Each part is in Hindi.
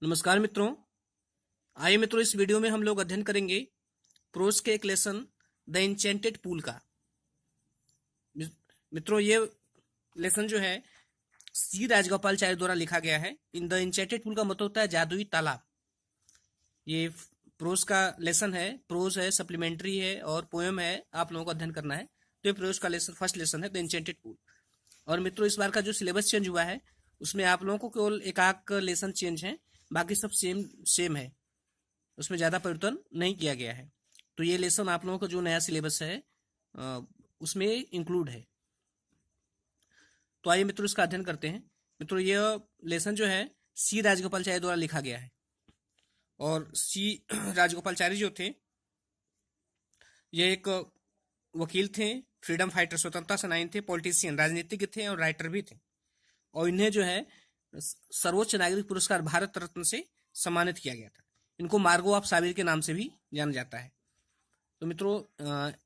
नमस्कार मित्रों। आइए मित्रों, इस वीडियो में हम लोग अध्ययन करेंगे प्रोज के एक लेसन द इंचेंटेड पूल का। मित्रों, ये लेसन जो है सी राजगोपालाचारी द्वारा लिखा गया है। इन द इंचेंटेड पूल का मतलब होता है जादुई तालाब। ये प्रोज का लेसन है, प्रोज है, सप्लीमेंट्री है और पोएम है, आप लोगों को अध्ययन करना है। तो ये प्रोज का लेसन फर्स्ट लेसन है द इंचेंटेड पूल। और मित्रों, इस बार का जो सिलेबस चेंज हुआ है उसमें आप लोगों को केवल एक आध लेसन चेंज है, बाकी सब सेम सेम है, उसमें ज़्यादा परिवर्तन नहीं किया गया है। तो ये लेसन आप लोगों का जो नया सिलेबस है उसमें इंक्लूड है। तो आइए मित्रों, इसका अध्ययन करते हैं। मित्रों, ये लेसन जो है सी राजगोपालाचारी द्वारा लिखा गया है। और सी राजगोपालाचारी जो थे, ये एक वकील थे, फ्रीडम फाइटर, स्वतंत्रता सेनानी थे, पॉलिटिशियन, राजनीतिज्ञ थे और राइटर भी थे। और इन्हें जो है सर्वोच्च नागरिक पुरस्कार भारत रत्न से सम्मानित किया गया था। इनको मार्गो ऑफ साबिर के नाम से भी जाना जाता है। तो मित्रों,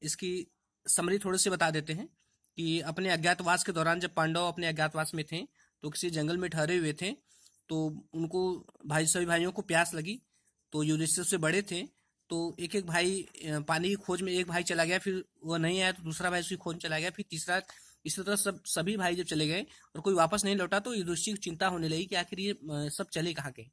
इसकी समरी थोड़े से बता देते हैं कि अपने अज्ञातवास के दौरान जब पांडव अपने अज्ञातवास में थे तो किसी जंगल में ठहरे हुए थे। तो उनको सभी भाइयों को प्यास लगी। तो युधिष्ठिर से बड़े थे, तो एक एक भाई पानी की खोज में, एक भाई चला गया, फिर वह नहीं आया तो दूसरा भाई उसकी खोज में चला गया, फिर तीसरा। इसी तरह सभी भाई जब चले गए और कोई वापस नहीं लौटा तो युधिष्ठिर को चिंता होने लगी कि आखिर ये सब चले कहाँ के।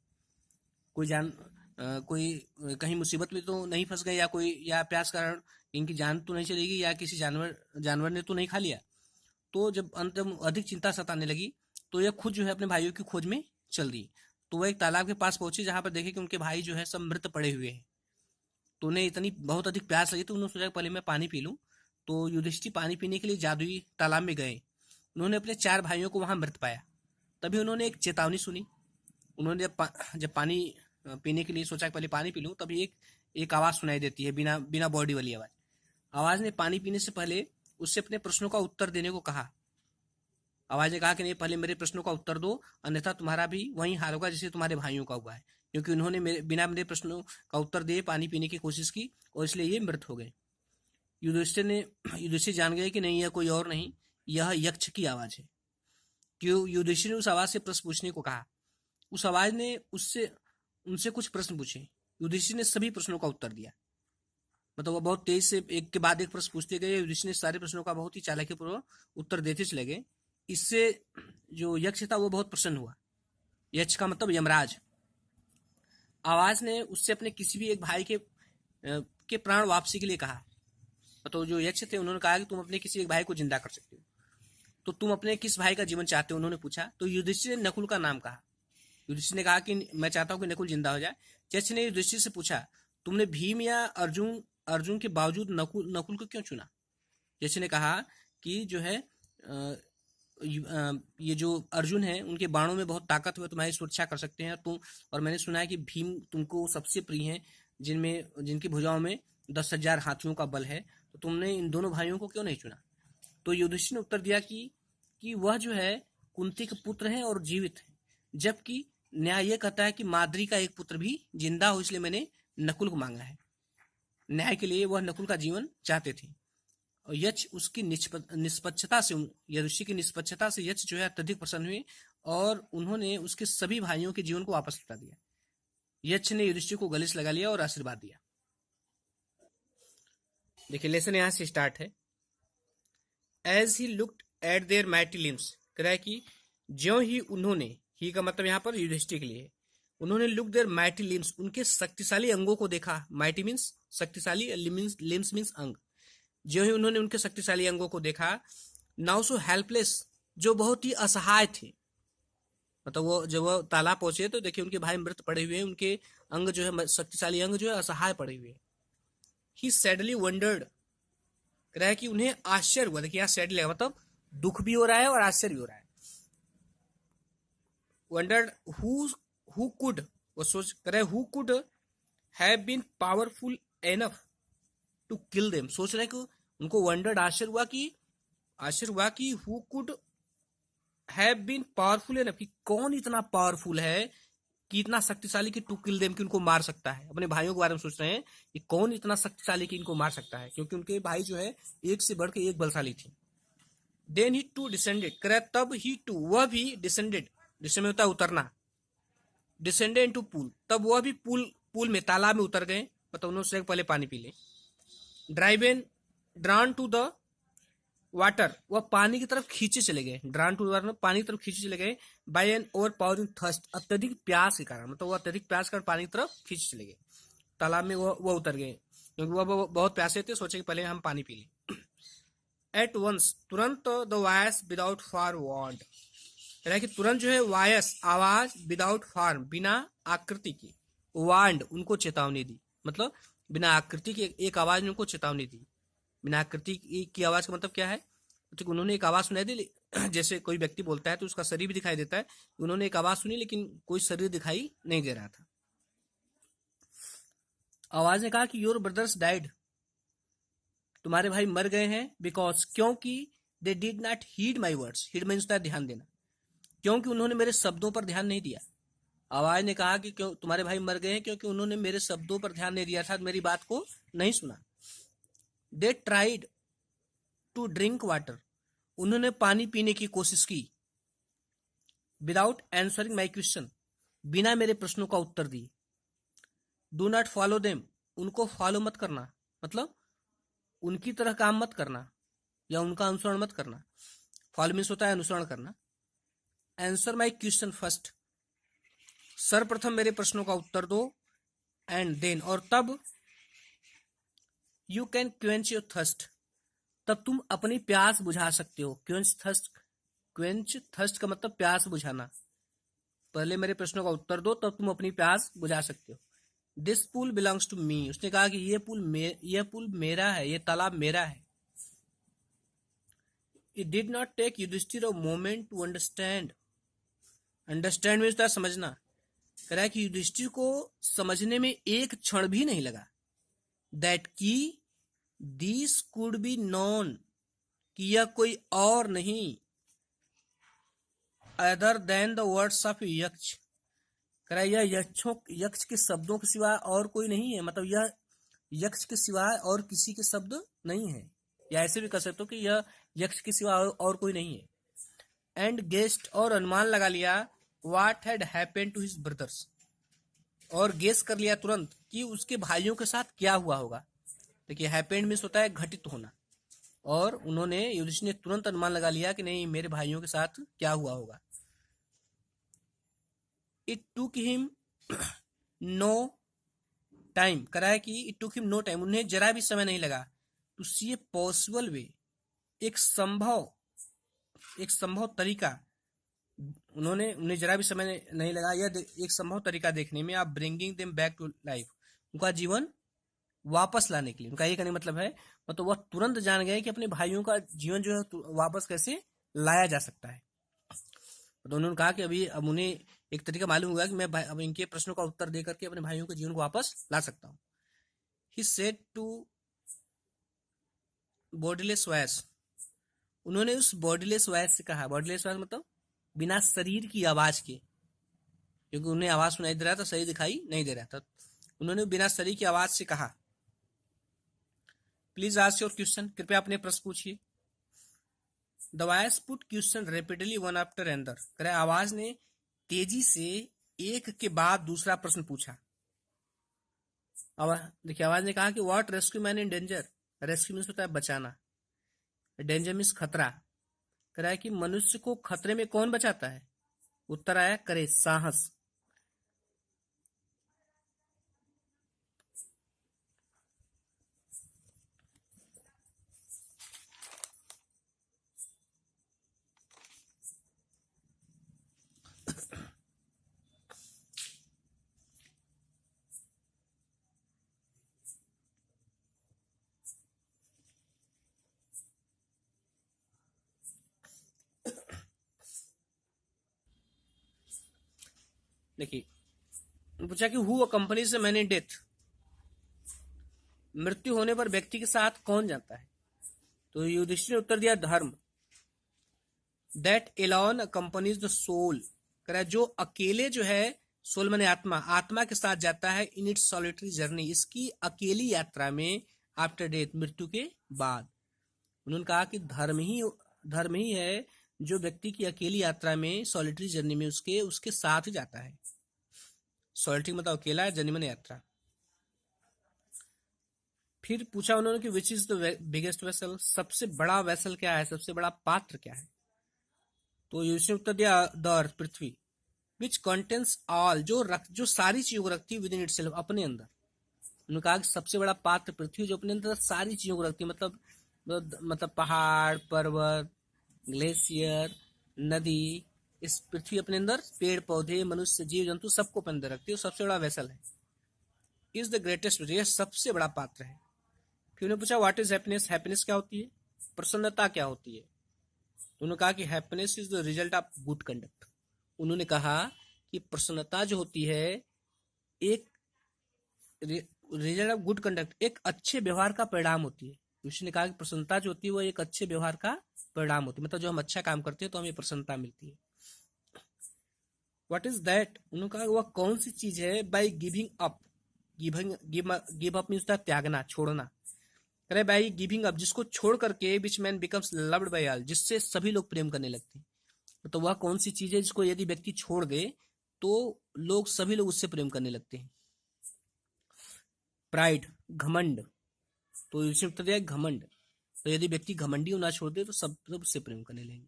कोई कहीं मुसीबत में तो नहीं फंस गए, या प्यास कारण इनकी जान तो नहीं चलेगी, या किसी जानवर ने तो नहीं खा लिया। तो जब अंत में अधिक चिंता सताने लगी तो यह खुद जो है अपने भाइयों की खोज में चल दी। तो वह एक तालाब के पास पहुंचे जहां पर देखे कि उनके भाई जो है सब मृत पड़े हुए हैं। तो उन्हें इतनी बहुत अधिक प्यास लगी तो उन्होंने सोचा पहले मैं पानी पी लूं। तो युधिष्ठिर पानी पीने के लिए जादुई तालाब में गए। उन्होंने अपने 4 भाइयों को वहां मृत पाया। तभी उन्होंने एक चेतावनी सुनी। उन्होंने जब पानी पीने के लिए सोचा कि पहले पानी पी लूं, तभी एक आवाज सुनाई देती है, बिना बिना बॉडी वाली आवाज। आवाज ने पानी पीने से पहले उससे अपने प्रश्नों का उत्तर देने को कहा। आवाज ने कहा कि नहीं, पहले मेरे प्रश्नों का उत्तर दो, अन्यथा तुम्हारा भी वही हाल होगा जैसे तुम्हारे भाइयों का हुआ है। क्योंकि उन्होंने बिना मेरे प्रश्नों का उत्तर दिए पानी पीने की कोशिश की और इसलिए ये मृत हो गए। युधिष्ठिर जान गए कि नहीं, यह कोई और नहीं, यह यक्ष की आवाज है। क्यों? युधिष्ठिर ने उस आवाज से प्रश्न पूछने को कहा। उस आवाज ने उनसे कुछ प्रश्न पूछे। युधिष्ठिर ने सभी प्रश्नों का उत्तर दिया। मतलब वह बहुत तेज से एक के बाद एक प्रश्न पूछते गए। युधिष्ठिर ने सारे प्रश्नों का बहुत ही चालाकीपूर्वक उत्तर देते चले गए। इससे जो यक्ष था वो बहुत प्रसन्न हुआ। यक्ष का मतलब यमराज। आवाज ने उससे अपने किसी भी एक भाई के प्राण वापसी के लिए कहा। तो जो यक्ष थे उन्होंने कहा कि तुम अपने किसी एक भाई को जिंदा कर सकते हो। तो तुम अपने किस भाई का जीवन चाहते हो, उन्होंने पूछा। तो युधिष्ठिर ने नकुल का नाम कहा। युधिष्ठिर ने कहा कि मैं चाहता हूं कि नकुल जिंदा हो जाए। यक्ष ने युधिष्ठिर से पूछा, तुमने भीम या अर्जुन के बावजूद नकुल को क्यों चुना? यक्ष ने कहा कि जो है ये जो अर्जुन है उनके बाणों में बहुत ताकत है, तुम्हारी सुरक्षा कर सकते हैं तुम। और मैंने सुना है कि भीम तुमको सबसे प्रिय है, जिनकी भुजाओं में 10,000 हाथियों का बल है। तो तुमने इन दोनों भाइयों को क्यों नहीं चुना? तो युधिष्ठिर ने उत्तर दिया कि वह जो है कुंती के पुत्र हैं और जीवित है, जबकि न्याय यह कहता है कि माद्री का एक पुत्र भी जिंदा हो, इसलिए मैंने नकुल को मांगा है। न्याय के लिए वह नकुल का जीवन चाहते थे। और यक्ष उसकी निष्पक्षता से, युधिष्ठिर की निष्पक्षता से यक्ष जो है अत्यधिक प्रसन्न हुए और उन्होंने उसके सभी भाइयों के जीवन को वापस लौटा दिया। यक्ष ने युधिष्ठिर को गले से लगा लिया और आशीर्वाद दिया। देखिए, लेसन यहां से स्टार्ट है। As he looked at their mighty limbs, कह रहा है कि ज्यों ही उन्होंने, ही का मतलब यहां पर युधिष्ठिर के लिए, उन्होंने लुक देयर माइटी लिम्स, उनके शक्तिशाली अंगों को देखा। माइटी मीन्स शक्तिशाली, लिम्स मीन्स अंग। जो ही उन्होंने उनके शक्तिशाली अंगों को देखा, नाउ सो हेल्पलेस, जो बहुत ही असहाय थे। मतलब वो जब वो तालाब पहुंचे तो देखिए उनके भाई मृत पड़े हुए हैं, उनके अंग जो है, शक्तिशाली अंग जो है असहाय पड़े हुए हैं। ही सैडली वंडर्ड, कह रहा है कि उन्हें आश्चर्य हुआ। देखिए यहाँ सैडली मतलब दुख भी हो रहा है और आश्चर्य भी हो रहा है। वंडर्ड हु कुड, वो सोच कर रहे who could have been powerful enough to kill them. सोच रहे कि उनको वंडर्ड आश्चर्य हुआ कि who could have been powerful enough, कि कौन इतना पावरफुल है कि इतना शक्तिशाली कि टू किल देम, कि उनको मार सकता है। अपने भाइयों के बारे में सोच रहे हैं कि कौन इतना शक्तिशाली कि इनको मार सकता है, क्योंकि उनके भाई जो है एक से बढ़ के एक बलशाली थी। देन ही टू डिसेंडेड, करे तब ही टू, वह भी डिसेंडेड, जिसमें होता है उतरना। डिसेंडेड इनटू पूल, तब वह भी पूल में, तालाब में उतर गए, मतलब उन्होंने सोचा पहले पानी पी ले। Driven drawn to the water, वह पानी की तरफ खींचे चले गए, ड्रान टू वाटर, पानी की तरफ खींचे चले गए। By an overpowering thirst, अत्यधिक प्यास के कारण, मतलब वो अत्यधिक प्यास के कारण पानी की तरफ खींचे चले गए, तालाब में वो उतर गए, क्योंकि वह बहुत प्यासे थे, सोचे कि पहले हम पानी पी लें। एट वंस, तुरंत the voice without far ward, कि तुरंत जो है वॉयस आवाज, विदाउट फार्म बिना आकृति की, वांड उनको चेतावनी दी, मतलब बिना आकृति की एक आवाज ने उनको चेतावनी दी। बिना आकृति की आवाज का मतलब क्या है, तो उन्होंने एक आवाज सुनाई दी, जैसे कोई व्यक्ति बोलता है तो उसका शरीर भी दिखाई देता है, उन्होंने एक आवाज सुनी लेकिन कोई शरीर दिखाई नहीं दे रहा था। आवाज ने कहा कि योर ब्रदर्स डाइड, तुम्हारे भाई मर गए हैं, बिकॉज, क्योंकि they did not heed my words, heed means ध्यान देना, क्योंकि उन्होंने मेरे शब्दों पर ध्यान नहीं दिया। आवाज ने कहा कि क्यों तुम्हारे भाई मर गए हैं, क्योंकि उन्होंने मेरे शब्दों पर ध्यान नहीं दिया था, मेरी बात को नहीं सुना। They tried to drink water, उन्होंने पानी पीने की कोशिश की। विदाउट आंसरिंग माई क्वेश्चन, बिना मेरे प्रश्नों का उत्तर दिए। डू नॉट फॉलो देम, उनको फॉलो मत करना, मतलब उनकी तरह काम मत करना या उनका अनुसरण मत करना। फॉलो मीन्स होता है अनुसरण करना। आंसर माई क्वेश्चन फर्स्ट, सर्वप्रथम मेरे प्रश्नों का उत्तर दो। एंड देन, और तब, you can quench your thirst, तब तुम अपनी प्यास बुझा सकते हो। क्वेंच थर्स्ट, क्वेंच थर्स्ट का मतलब प्यास बुझाना। पहले मेरे प्रश्नों का उत्तर दो, तब तुम अपनी प्यास बुझा सकते हो। This pool belongs to me, उसने कहा कि यह पुल मेरा है, यह तालाब मेरा है। It did not take Yudhishthira a moment to understand, understand means था समझना। कह रहा है कि युधिष्ठिर को समझने में एक क्षण भी नहीं लगा। दैट की दिस कुड बी नोन, कि यह कोई और नहीं, other than the words of यक्ष, कह रहा है यह यक्ष के शब्दों के सिवा और कोई नहीं है, मतलब यह यक्ष के सिवाय और किसी के शब्द नहीं है, या ऐसे भी कह सकते हो कि यह यक्ष के सिवा और कोई नहीं है। एंड गेस्ट, और अनुमान लगा लिया, what had happened to his brothers, और गेस कर लिया तुरंत कि उसके भाइयों के साथ क्या हुआ होगा। देखिए हैपेंड मीन्स होता है घटित होना, और उन्होंने, युधिष्ठिर ने तुरंत अनुमान लगा लिया कि नहीं मेरे भाइयों के साथ क्या हुआ होगा। It took him no time, करा है कि it took him no time, उन्हें जरा भी समय नहीं लगा, to C a possible way, एक संभव तरीका, उन्हें जरा भी समय नहीं लगा यह एक संभव तरीका देखने में, आप bringing them back to life, उनका जीवन वापस लाने के लिए। उनका ये कहने मतलब है, मतलब वह तुरंत जान गए कि अपने भाइयों का जीवन जो है वापस कैसे लाया जा सकता है। तो उन्होंने कहा कि अब उन्हें एक तरीका मालूम हुआ कि मैं अब इनके प्रश्नों का उत्तर देकर के अपने भाइयों के जीवन को वापस ला सकता हूँ। He said to bodyless voice, उन्होंने उस बॉडीलेस वॉइस से कहा, बॉडीलेस वॉइस मतलब बिना शरीर की आवाज के, क्योंकि उन्हें आवाज सुनाई दे रहा था, शरीर दिखाई नहीं दे रहा था, उन्होंने बिना शरीर की आवाज से कहा, प्लीज आस्क योर क्वेश्चन, कृपया अपने प्रश्न पूछिए। The voice put question rapidly one after another, कह रहा आवाज ने तेजी से एक के बाद दूसरा प्रश्न पूछा। देखिए आवाज ने कहा कि what rescue man in danger, rescue means होता है बचाना, डेंजर मीन्स खतरा, कह रहा है कि मनुष्य को खतरे में कौन बचाता है। उत्तर आया करे साहस। देखिए पूछा कि हु कंपनी से मैंने डेथ, मृत्यु होने पर व्यक्ति के साथ कौन जाता है। तो युधिष्ठिर ने उत्तर दिया धर्म। That alone companies the soul, कह रहा है जो अकेले जो है, सोल माने आत्मा, आत्मा के साथ जाता है इन इट्स सॉलिटरी जर्नी, इसकी अकेली यात्रा में, आफ्टर डेथ मृत्यु के बाद। उन्होंने कहा कि धर्म ही है जो व्यक्ति की अकेली यात्रा में, सॉलिटरी जर्नी में उसके साथ जाता है। सॉलिटरी मतलब अकेला, जर्नी यात्रा। फिर पूछा उन्होंने कि which is the biggest vessel, सबसे बड़ा वेसल क्या है, सबसे बड़ा पात्र क्या है। तो यूसुफ ने उत्तर दिया the earth, Prithvi. Which contains all, जो सारी चीजों को रखती है विद इन इटसेल्फ, अपने अंदर। उन्होंने कहा कि सबसे बड़ा पात्र पृथ्वी, जो अपने अंदर सारी चीजों को रखती है, मतलब पहाड़, पर्वत, ग्लेशियर, नदी, इस पृथ्वी अपने अंदर पेड़ पौधे, मनुष्य, जीव जंतु सबको अपने अंदर रखती है, सबसे बड़ा वेसल है। इज द ग्रेटेस्ट, यह सबसे बड़ा पात्र है। फिर उन्होंने पूछा व्हाट इज हैप्पीनेस, हैप्पीनेस क्या होती है, प्रसन्नता क्या होती है। तो उन्होंने कहा कि happiness is the result of good conduct. उन्होंने कहा कि प्रसन्नता जो होती है एक रिजल्ट ऑफ गुड कंडक्ट, एक अच्छे व्यवहार का परिणाम होती है। उसने कहा कि प्रसन्नता जो होती है वो एक अच्छे व्यवहार का परिणाम होती है, मतलब जो हम अच्छा काम करते हैं तो हमें प्रसन्नता मिलती है। व्हाट इज दैट, उन्होंने कहा वह कौन सी चीज है, by giving up, give up means त्यागना, छोड़ना। अरे बाई गिविंग अप, जिसको छोड़ करके which man becomes loved by all, जिससे सभी लोग प्रेम करने लगते हैं। तो वह कौन सी चीज है जिसको यदि व्यक्ति छोड़ दे तो लोग, सभी लोग उससे प्रेम करने लगते हैं। प्राइड, घमंड। तो इसमें उत्तर दिया घमंड। तो यदि व्यक्ति घमंडी होना छोड़ दे तो सब लोग उससे प्रेम करने लगेंगे।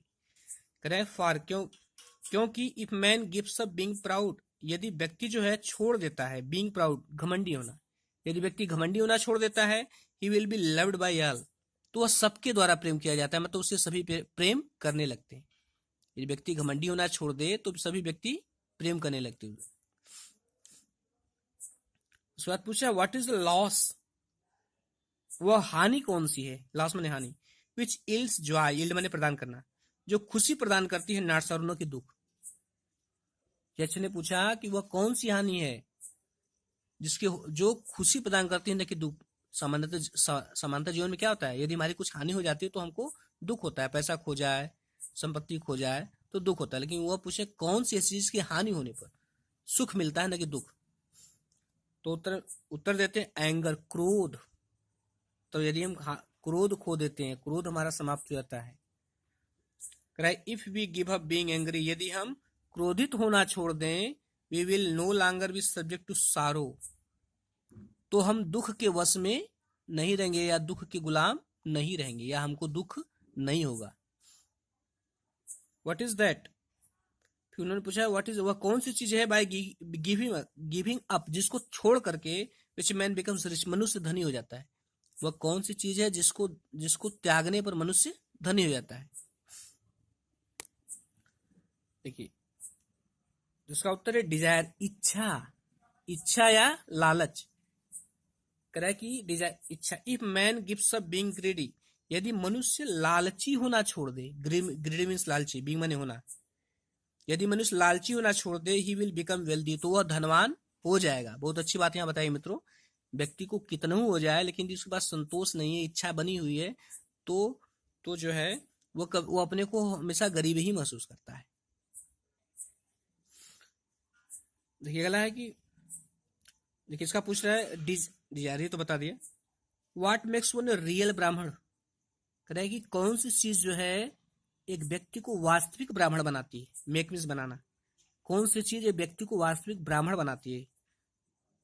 करें फॉर, क्योंकि if man gives up being proud, यदि व्यक्ति जो है छोड़ देता है बीइंग प्राउड, घमंडी होना, यदि व्यक्ति घमंडी होना छोड़ देता है, he will be loved by all, तो वह सबके द्वारा प्रेम किया जाता है, मतलब उससे सभी प्रेम करने लगते हैं। यदि व्यक्ति घमंडी होना छोड़ दे तो सभी व्यक्ति प्रेम करने लगते हैं। उसके बाद पूछा व्हाट इज द लॉस, वह हानि कौन सी है, लॉस माने हानि। विच इल्स जॉय, इल्ड माने प्रदान करना, जो खुशी प्रदान करती है, नॉट सरोनो की दुख। जज ने पूछा कि वह कौन सी हानि है जिसके जो खुशी प्रदान करती है न कि दुख। सामान्यतः जीवन में क्या होता है, यदि हमारी कुछ हानि हो जाती है तो हमको दुख होता है, पैसा खो जाए, संपत्ति खो जाए तो दुख होता है, लेकिन वह पूछे कौन सी ऐसी चीज की हानि होने पर सुख मिलता है न कि दुख। तो उत्तर देते हैं एंगर, क्रोध। तो यदि हम क्रोध खो देते हैं, क्रोध हमारा समाप्त हो जाता है। If we give up being angry, यदि हम क्रोधित होना छोड़ दें, we will no longer be subject to sorrow, तो हम दुख के वश में नहीं रहेंगे या दुख के गुलाम नहीं रहेंगे, या हमको दुख नहीं होगा। व्हाट इज दैट, फिर उन्होंने पूछा व्हाट इज, वह कौन सी चीज है, बाय गिविंग अप, जिसको छोड़ करके विच मैन बिकम्स रिच, मनुष्य धनी हो जाता है। वह कौन सी चीज है जिसको जिसको त्यागने पर मनुष्य धनी हो जाता है। देखिए जिसका उत्तर है डिजायर, इच्छा, इच्छा या लालच। कह कि डिजायर, इच्छा। If man gives up being greedy, यदि मनुष्य लालची होना छोड़ दे, ग्रीडी मीन्स लालची, बीइंग माने होना, यदि मनुष्य लालची होना छोड़ दे, ही विल बिकम वेल्दी, तो वह धनवान हो जाएगा। बहुत अच्छी बात यहाँ बताई मित्रों, व्यक्ति को कितना हो जाए लेकिन जिसके पास संतोष नहीं है, इच्छा बनी हुई है, तो जो है वो अपने को हमेशा गरीब ही महसूस करता है। देखिए अगला है कि देखिए इसका पूछ रहा है डिजायर, तो बता दिया। व्हाट मेक्स वन रियल ब्राह्मण, कह रहा है कि कौन सी चीज जो है एक व्यक्ति को वास्तविक ब्राह्मण बनाती है। मेक मीन्स बनाना, कौन सी चीज एक व्यक्ति को वास्तविक ब्राह्मण बनाती है।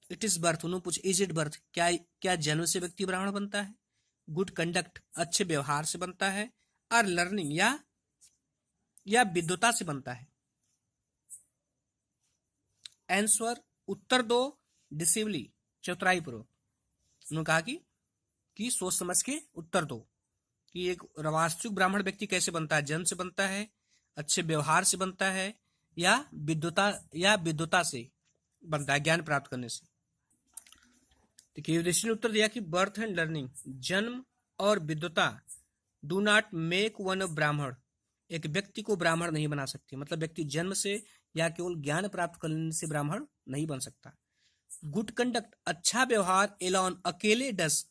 इट इज बर्थ, उन्होंने पूछा इज इट बर्थ, क्या जन्म से व्यक्ति ब्राह्मण बनता है, गुड कंडक्ट, अच्छे व्यवहार से बनता है, और लर्निंग या विद्वता से बनता है। आंसर, उत्तर दो डिसिवली, चतुराई पूर्वक। उन्होंने कहा कि सोच समझ के उत्तर दो कि एक वास्तविक ब्राह्मण व्यक्ति कैसे बनता है, जन्म से बनता है, अच्छे व्यवहार से बनता है, या विद्वता से बनता है, ज्ञान प्राप्त करने से। देखिए युधिष्ठिर ने उत्तर दिया कि बर्थ एंड लर्निंग, जन्म और विद्वता, डू नॉट मेक वन ब्राह्मण, एक व्यक्ति को ब्राह्मण नहीं बना सकती। मतलब व्यक्ति जन्म से या केवल ज्ञान प्राप्त करने से ब्राह्मण नहीं बन सकता। गुड कंडक्ट, अच्छा व्यवहार, एलोन, अकेले, डस,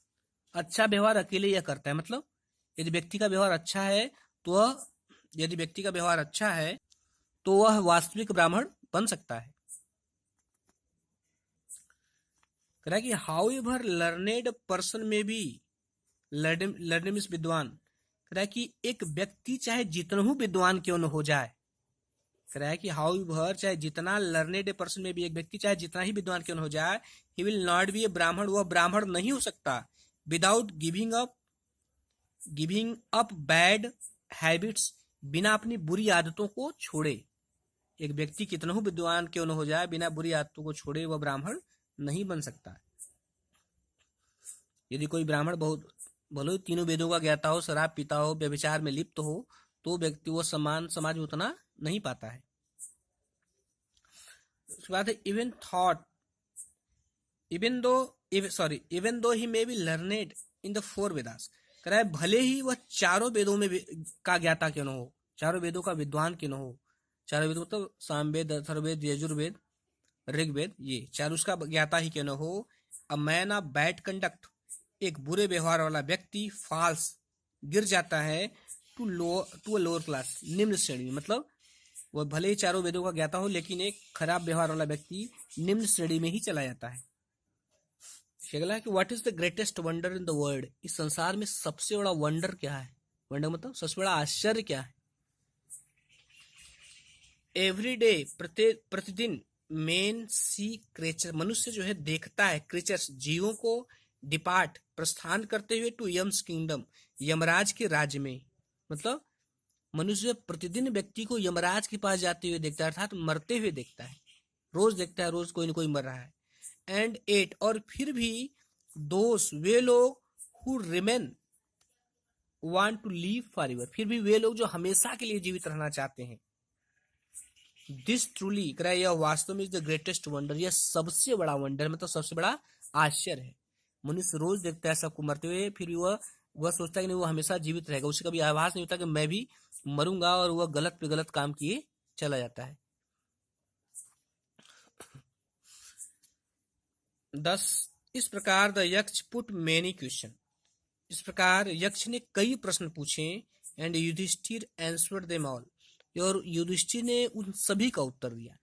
अच्छा व्यवहार अकेले यह करता है। मतलब यदि व्यक्ति का व्यवहार अच्छा है तो वह वास्तविक ब्राह्मण बन सकता है। कह रहा है कि हाउ एवर लर्नेड पर्सन में भी, लर्निंग मीन्स विद्वान, कह रहा है कि एक व्यक्ति चाहे जितना विद्वान क्यों न हो जाए, कह रहा है कि हाउ एवर चाहे जितना लर्नेड ए पर्सन में भी एक व्यक्ति चाहे जितना ही विद्वान क्यों न हो जाए, ही विल नॉट बी ए ब्राह्मण, वह ब्राह्मण नहीं हो सकता without giving up bad habits, बिना अपनी बुरी आदतों को छोड़े। एक व्यक्ति कितना ही विद्वान क्यों न हो जाए, बिना बुरी आदतों को छोड़े वह ब्राह्मण नहीं बन सकता। यदि कोई ब्राह्मण बहुत भले तीनों वेदों का ज्ञाता हो, शराब पीता हो, व्यभिचार में लिप्त हो, तो व्यक्ति वो समान समाज में उतना नहीं पाता है। उसके बाद even though he may be learned in the 4 Vedas, कह रहा है भले ही वह चारों वेदों में का ज्ञाता क्यों न हो, चारों वेदों का विद्वान क्यों न हो। चारों वेद मतलब सामवेद, अथर्ववेद, यजुर्वेद, ऋग्वेद, ये चार उसका ज्ञाता ही क्यों न हो। A man of bad conduct, एक बुरे व्यवहार वाला व्यक्ति, फॉल्स गिर जाता है, टू अ लोअर क्लास, निम्न श्रेणी, मतलब वह भले ही चारों वेदों का ज्ञाता हो लेकिन एक खराब व्यवहार वाला व्यक्ति निम्न श्रेणी में ही चला जाता है। अगला है कि what is the greatest wonder in the world, इस संसार में सबसे बड़ा वंडर क्या है। वंडर मतलब सबसे बड़ा आश्चर्य क्या है। एवरी डे, प्रतिदिन, मेन सी क्रेचर, मनुष्य जो है देखता है, क्रेचर्स जीवों को, डिपार्ट प्रस्थान करते हुए, टू यम्स किंगडम, यमराज के राज्य में, मतलब मनुष्य प्रतिदिन व्यक्ति को यमराज के पास जाते हुए देखता है, अर्थात मरते हुए देखता है, रोज देखता है, रोज कोई ना कोई मर रहा है। एंड 8, और फिर भी दोस्त वे लोग who remain want to leave forever, फिर भी वे लोग जो हमेशा के लिए जीवित रहना चाहते हैं। दिस ट्रूली, कह रहा है यह वास्तव में इज द ग्रेटेस्ट वंडर, यह सबसे बड़ा वंडर मतलब सबसे बड़ा आश्चर्य है। मनुष्य रोज देखता है सबको मरते हुए, फिर भी वह सोचता है कि नहीं वो हमेशा जीवित रहेगा, उसे कभी आभास नहीं होता कि मैं भी मरूंगा, और वह गलत पे गलत काम किए चला जाता है। 10, इस प्रकार द यक्ष पुट मेनी क्वेश्चन, इस प्रकार यक्ष ने कई प्रश्न पूछे। And Yudhishthira answered them all, और युधिष्ठिर ने उन सभी का उत्तर दिया।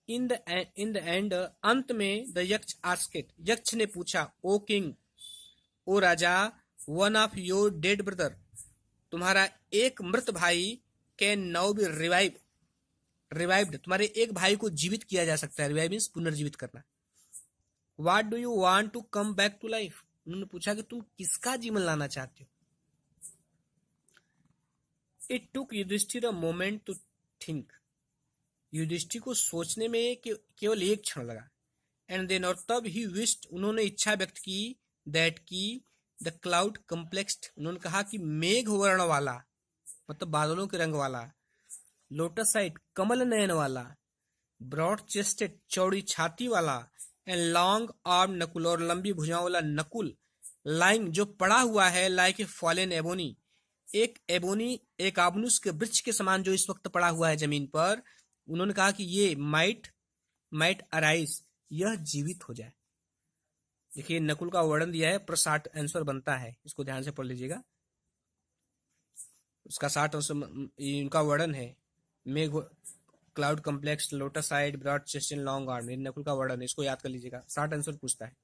इन द एंड, अंत में, द यक्ष आस्केड, यक्ष ने पूछा, ओ किंग, ओ राजा, one of your dead brother, तुम्हारा एक मृत भाई, कैन नाउ बी रिवाइव्ड, तुम्हारे एक भाई को जीवित किया जा सकता है। रिवाइव मीन्स पुनर्जीवित करना। What do you want to come back to life, उन्होंने पूछा कि तुम किसका जीवन लाना चाहते हो। It took Yudhishthira a moment to think, Yudhishthira को सोचने में केवल एक क्षण लगा। एंड देन, और तब ही विश्ड, उन्होंने इच्छा व्यक्त की, दैट की द क्लाउड कम्प्लेक्स्ड, उन्होंने कहा कि मेघ वर्ण वाला, मतलब बादलों के रंग वाला, लोटस साइड कमल नयन वाला, ब्रॉड चेस्टेड चौड़ी छाती वाला, एंड लॉन्ग आर्म नकुल, और लंबी भुजाओं वाला नकुल, लाइंग जो पड़ा हुआ है, लाइक ए फॉलेन एबोनी, एक आबनूस के वृक्ष के समान जो इस वक्त पड़ा हुआ है जमीन पर। उन्होंने कहा कि ये माइट अराइज, यह जीवित हो जाए। देखिए नकुल का वर्णन दिया है, पर 60 आंसर बनता है, इसको ध्यान से पढ़ लीजिएगा। उसका 60 आंसर इनका वर्णन है, मेघ, cloud complex, lotus side, broad chest, long arm, Nakul का वर्णन है, इसको याद कर लीजिएगा। 60 आंसर पूछता है।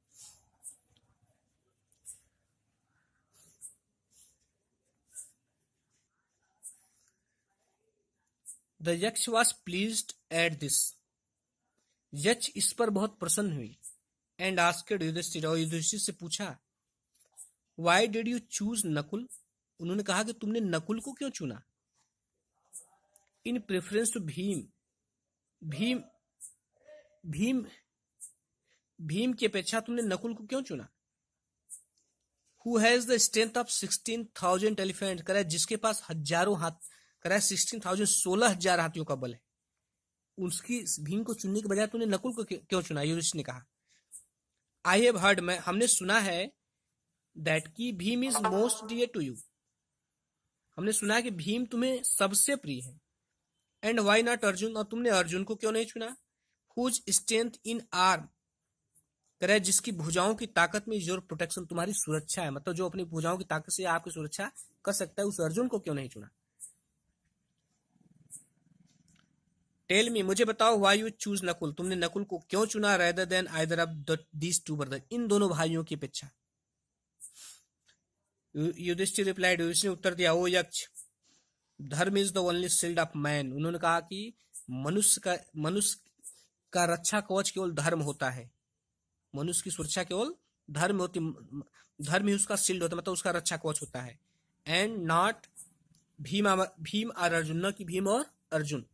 द यक्ष वॉज प्लीज्ड एट दिस, यक्ष इस पर बहुत प्रसन्न हुई। एंड आस्क्ड युधिष्ठिर, और युधिष्ठिर से पूछा, why did you choose Nakul, उन्होंने कहा कि तुमने नकुल को क्यों चुना। इन प्रेफरेंस टू भीम, भीम भीम भीम की अपेक्षा तुमने नकुल को क्यों चुना। Who has the strength of 16,000 elephant, कह रहा है जिसके पास हजारों हाथ, कह रहा है 16,000 16,000 हाथियों का बल है, उसकी भीम को चुनने के बजाय तूने नकुल को क्यों चुना। युधिष्ठिर ने कहा, आई हैव हर्ड, हमने सुना है, दैट की Bhim is most dear to you, हमने सुना है कि भीम तुम्हें सबसे प्रिय है। एंड वाई नॉट अर्जुन, और तुमने अर्जुन को क्यों नहीं चुना। हुज स्ट्रेंथ इन आर्म, कह रहा है जिसकी भुजाओं की ताकत में योर प्रोटेक्शन, तुम्हारी सुरक्षा है, मतलब जो अपनी भुजाओं की ताकत से आपकी सुरक्षा कर सकता है, उस अर्जुन को क्यों नहीं चुना। टेल मी, मुझे बताओ, व्हाई यू चूज नकुल, तुमने नकुल को क्यों चुना, rather than either of these two brother, इन दोनों भाइयों की अपेक्षा। युधिष्ठिर रिप्लाइड, युधिष्ठिर ने उत्तर दिया, ओ यक्ष, धर्म is the only shield of man. उन्होंने कहा कि मनुष्य का रक्षा कवच केवल धर्म होता है। मनुष्य की सुरक्षा केवल धर्म होती, धर्म ही उसका शील्ड होता है, मतलब उसका रक्षा कवच होता है। एंड नॉट भीम और अर्जुन, न कि भीम और अर्जुन।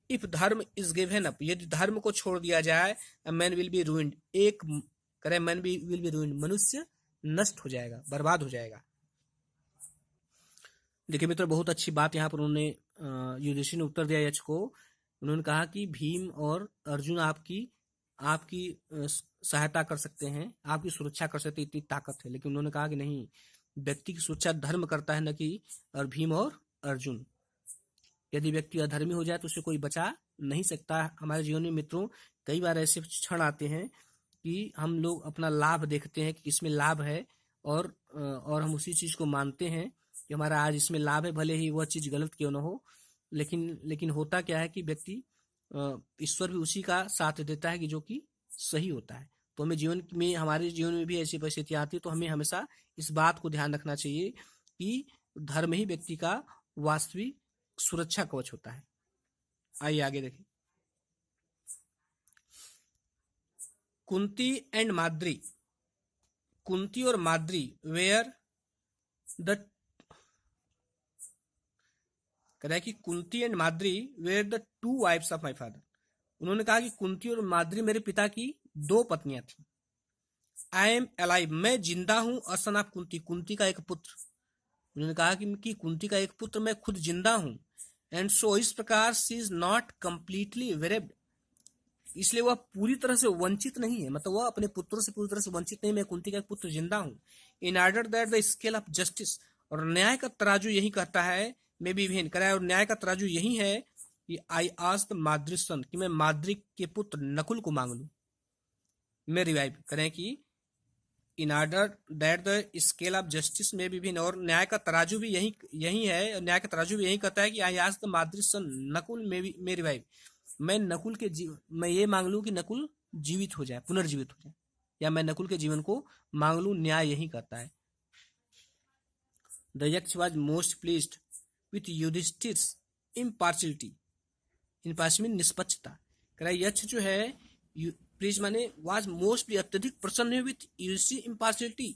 इफ धर्म इज गिवन अप, यदि धर्म को छोड़ दिया जाए, मैन विल बी रूइंड, एक करे मैन विल बी रूइंड, मनुष्य नष्ट हो जाएगा, बर्बाद हो जाएगा। देखिए मित्र, बहुत अच्छी बात यहाँ पर उन्होंने युधिष्ठिर ने उत्तर दिया यक्ष को। उन्होंने कहा कि भीम और अर्जुन आपकी आपकी सहायता कर सकते हैं, आपकी सुरक्षा कर सकते हैं, इतनी ताकत है। लेकिन उन्होंने कहा कि नहीं, व्यक्ति की सुरक्षा धर्म करता है, न कि और भीम और अर्जुन। यदि व्यक्ति अधर्मी हो जाए तो उसे कोई बचा नहीं सकता। हमारे जीवन में मित्रों कई बार ऐसे क्षण आते हैं कि हम लोग अपना लाभ देखते हैं कि इसमें लाभ है, और हम उसी चीज को मानते हैं कि हमारा आज इसमें लाभ है, भले ही वह चीज गलत क्यों न हो। लेकिन होता क्या है कि व्यक्ति ईश्वर भी उसी का साथ देता है कि जो कि सही होता है। तो हमारे जीवन में भी ऐसी परिस्थितियां आती है, तो हमें हमेशा इस बात को ध्यान रखना चाहिए कि धर्म ही व्यक्ति का वास्तविक सुरक्षा कवच होता है। आइए आगे देखें। कुंती एंड माद्री, कुंती और माद्री वेयर द, कह रहा है कि Kunti and Madri were the two wives of my father. उन्होंने कहा कि कुंती और माद्री मेरे पिता की दो पत्नियां थी। आई एम अलाइव, मैं जिंदा हूं, अ सन ऑफ कुंती, कुंती का एक पुत्र। उन्होंने कहा कि कुंती का एक पुत्र, मैं खुद जिंदा हूं। एंड सो इस प्रकार शी इज नॉट कंप्लीटली वेरेब्ड, इसलिए वह पूरी तरह से वंचित नहीं है, मतलब वह अपने पुत्रों से पूरी तरह से वंचित नहीं। मैं कुंती का एक पुत्र जिंदा हूं। In order that the scale of justice, और न्याय का तराजू यही कहता है, मे बी विन कराया, और न्याय का तराजू यही है कि आई आस्क्ड माद्री सन, कि मैं माद्री के पुत्र नकुल को मांग लूं, मैं रिवाइव करें कि in order that the scale of justice में भी भिन्न, और न्याय का तराजू भी यही है, न्याय का तराजू भी यही कहता है कि आई आस्क्ड माद्री सन नकुल में रिवाइव, मैं नकुल के मैं ये मांग लूं कि नकुल जीवित हो जाए, पुनर्जीवित हो जाए, या मैं नकुल के जीवन को मांग लूं, न्याय यही करता है। The Yaksha was most pleased with Yudhishthir's impartiality, impartial निष्पक्षता। कह रहा यक्ष जो है, प्लीज माने वाज मोस्टली अत्यधिक प्रसन्न विथ युधिष्ठिर इम्पार्शियलिटी,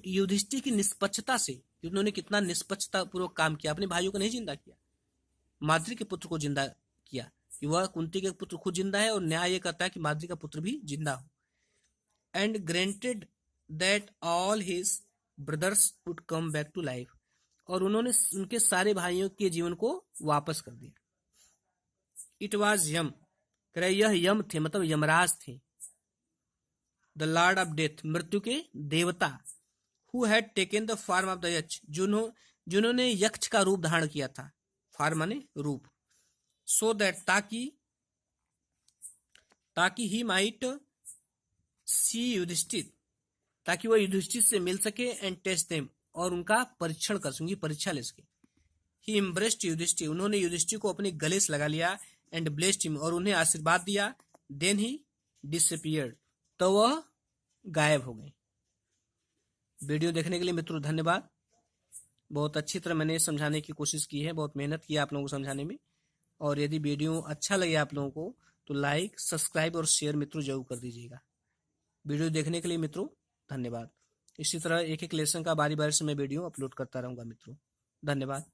युधिष्ठिर की निष्पक्षता से। उन्होंने कितना निष्पक्षता पूर्वक काम किया, अपने भाइयों को नहीं जिंदा किया, माद्री के पुत्र को जिंदा किया, कि वह कुंती के पुत्र खुद जिंदा है, और न्याय ये कहता है कि माद्री का पुत्र भी जिंदा हो। And granted that all his brothers would come back to life, और उन्होंने उनके सारे भाइयों के जीवन को वापस कर दिया। इट वॉज यम, कह रहे यह यम थे, मतलब यमराज थे। द लॉर्ड ऑफ डेथ, मृत्यु के देवता। Who had taken the form of the यक्ष, जिन्होंने यक्ष का रूप धारण किया था, फॉर्म माने रूप। सो दैट, ताकि ही माइट सी युधिष्ठिर, ताकि वह युधिष्ठिर से मिल सके, एंड टेस्ट देम, और उनका परीक्षण कर सके, परीक्षा ले सके। ही एम्ब्रेस्ड युधिष्ठिर, उन्होंने युधिष्ठिर को अपने गले से लगा लिया, एंड ब्लेस्ड हिम, और उन्हें आशीर्वाद दिया। देन ही डिसअपीयर्ड, तो वह गायब हो गए। वीडियो देखने के लिए मित्रों धन्यवाद। बहुत अच्छी तरह मैंने समझाने की कोशिश की है, बहुत मेहनत की आप लोगों को समझाने में। और यदि वीडियो अच्छा लगे आप लोगों को तो लाइक, सब्सक्राइब और शेयर मित्रों जरूर कर दीजिएगा। वीडियो देखने के लिए मित्रों धन्यवाद। इसी तरह एक एक लेसन का बारी बारी से मैं वीडियो अपलोड करता रहूंगा मित्रों। धन्यवाद।